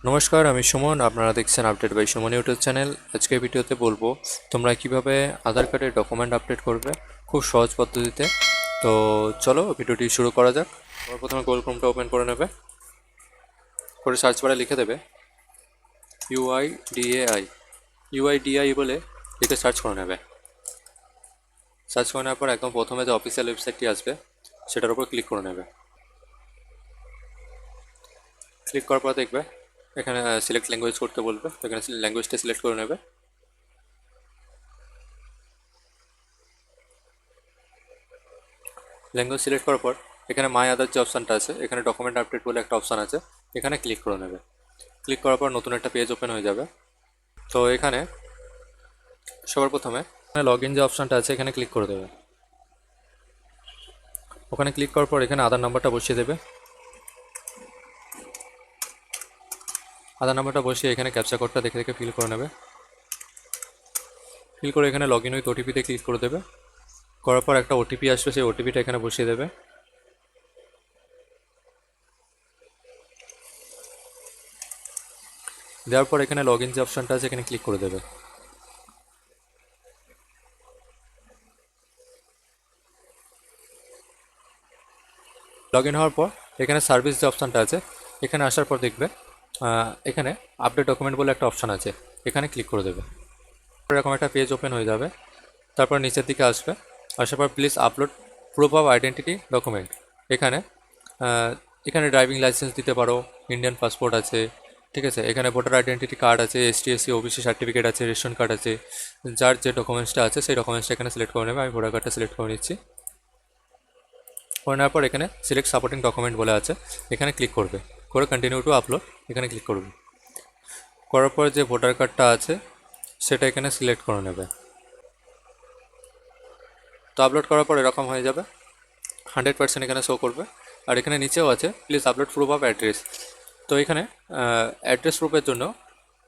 নমস্কার, আমি সুমন। আপনারা দেখছেন update by Suman YouTube channel. আজকের ভিডিওতে বলবো তোমরা কিভাবে আধার কার্ডের ডকুমেন্ট আপডেট করবে খুব সহজ পদ্ধতিতে। তো চলো ভিডিওটি শুরু করা যাক। তোমরা প্রথমে গুগল ক্রোমটা ওপেন করে নেবে, করে সার্চ বারে লিখে দেবে ইউআইডিএআই। ইউআইডিআই বলে লিখে সার্চ করে নেবে। সার্চ করে নেওয়ার পর একদম প্রথমে যে অফিসিয়াল ওয়েবসাইটটি আসবে সেটার উপর ক্লিক করে নেবে। ক্লিক করার পর দেখবে এখানে সিলেক্ট ল্যাঙ্গুয়েজ করতে বলবে, তো এখানে ল্যাঙ্গুয়েজটা সিলেক্ট করে নেবে। ল্যাঙ্গুয়েজ সিলেক্ট করার পর এখানে মাই আদার যে অপশানটা আছে, এখানে ডকুমেন্ট আপডেট বলে একটা অপশান আছে, এখানে ক্লিক করে নেবে। ক্লিক করার পর নতুন একটা পেজ ওপেন হয়ে যাবে। তো এখানে সবার প্রথমে লগ ইন যে অপশানটা আছে এখানে ক্লিক করে দেবে। ওখানে ক্লিক করার পর এখানে আধার নাম্বারটা বসিয়ে দেবে। আধার নাম্বারটা বসিয়ে এখানে ক্যাপচা কোডটা দেখে দেখে ফিল করে নেবে। ফিল করে এখানে লগ ইন উইথ ওটিপিতে ক্লিক করে দেবে। করার পর একটা ওটিপি আসবে, সেই ওটিপিটা এখানে বসিয়ে দেবে। দেওয়ার পর এখানে লগ ইন যে অপশানটা আছে এখানে ক্লিক করে দেবে। লগ ইন হওয়ার পর এখানে সার্ভিস যে অপশানটা আছে এখানে আসার পর দেখবে এখানে আপডেট ডকুমেন্ট বলে একটা অপশান আছে, এখানে ক্লিক করে দেবে। এরকম একটা পেজ ওপেন হয়ে যাবে। তারপর নিচের দিকে আসবে, আসার পর please upload proof of identity document. এখানে এখানে ড্রাইভিং লাইসেন্স দিতে পারো, ইন্ডিয়ান পাসপোর্ট আছে, ঠিক আছে, এখানে ভোটার আইডেন্টিটি কার্ড আছে, এসটি/এসসি ওবিসি সার্টিফিকেট আছে, রেশন কার্ড আছে। যার যে ডকুমেন্টসটা আছে সেই ডকুমেন্টসটা এখানে সিলেক্ট করে নেবে। আমি ভোটার কার্ডটা সিলেক্ট করে নিচ্ছি। করে নেওয়ার পর এখানে সিলেক্ট সাপোর্টিং ডকুমেন্ট বলে আছে, এখানে ক্লিক করবে। করে কন্টিনিউ টু আপলোড এখানে ক্লিক করবে। করার পর যে ভোটার কার্ডটা আছে সেটা এখানে সিলেক্ট করে নেবে। তো আপলোড করার পর এরকম হয়ে যাবে, 100% এখানে শো করবে। আর এখানে নিচেও আছে please upload proof of address. তো এখানে অ্যাড্রেস প্রুফের জন্য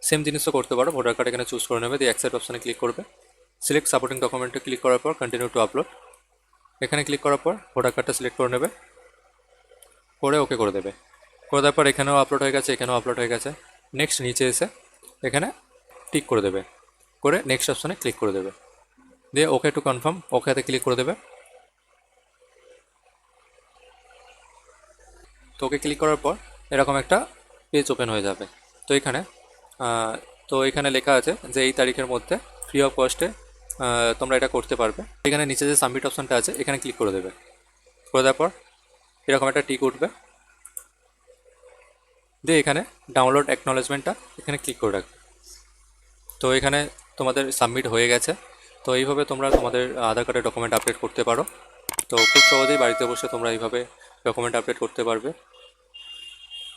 সেম জিনিসও করতে পারো। ভোটার কার্ড এখানে চুজ করে নেবে, দিয়ে অ্যাকসেপ্ট অপশানে ক্লিক করবে। সিলেক্ট সাপোর্টিং ডকুমেন্টে ক্লিক করার পর কন্টিনিউ টু আপলোড এখানে ক্লিক করার পর ভোটার কার্ডটা সিলেক্ট করে নেবে, করে ওকে করে দেবে। করে দেওয়ার পর এখানেও আপলোড হয়ে গেছে, এখানেও আপলোড হয়ে গেছে। নেক্সট নিচে এসে এখানে টিক করে দেবে, করে নেক্সট অপশানে ক্লিক করে দেবে, দিয়ে ওকে টু কনফার্ম ওকেতে ক্লিক করে দেবে। তো ওকে ক্লিক করার পর এরকম একটা পেজ ওপেন হয়ে যাবে। তো এখানে আহ, তো এখানে লেখা আছে যে এই তারিখের মধ্যে ফ্রি অফ কস্টে তোমরা এটা করতে পারবে। এখানে নিচে যে সাবমিট অপশানটা আছে এখানে ক্লিক করে দেবে। করে দেওয়ার পর এরকম একটা টিক উঠবে, দিয়ে এখানে ডাউনলোড অ্যাকনলেজমেন্টটা এখানে ক্লিক করে রাখবে। তো এখানে তোমাদের সাবমিট হয়ে গেছে। তো এইভাবে তোমরা তোমাদের আধার কার্ডের ডকুমেন্ট আপডেট করতে পারো। তো খুব সহজেই বাড়িতে বসে তোমরা এইভাবে ডকুমেন্ট আপডেট করতে পারবে।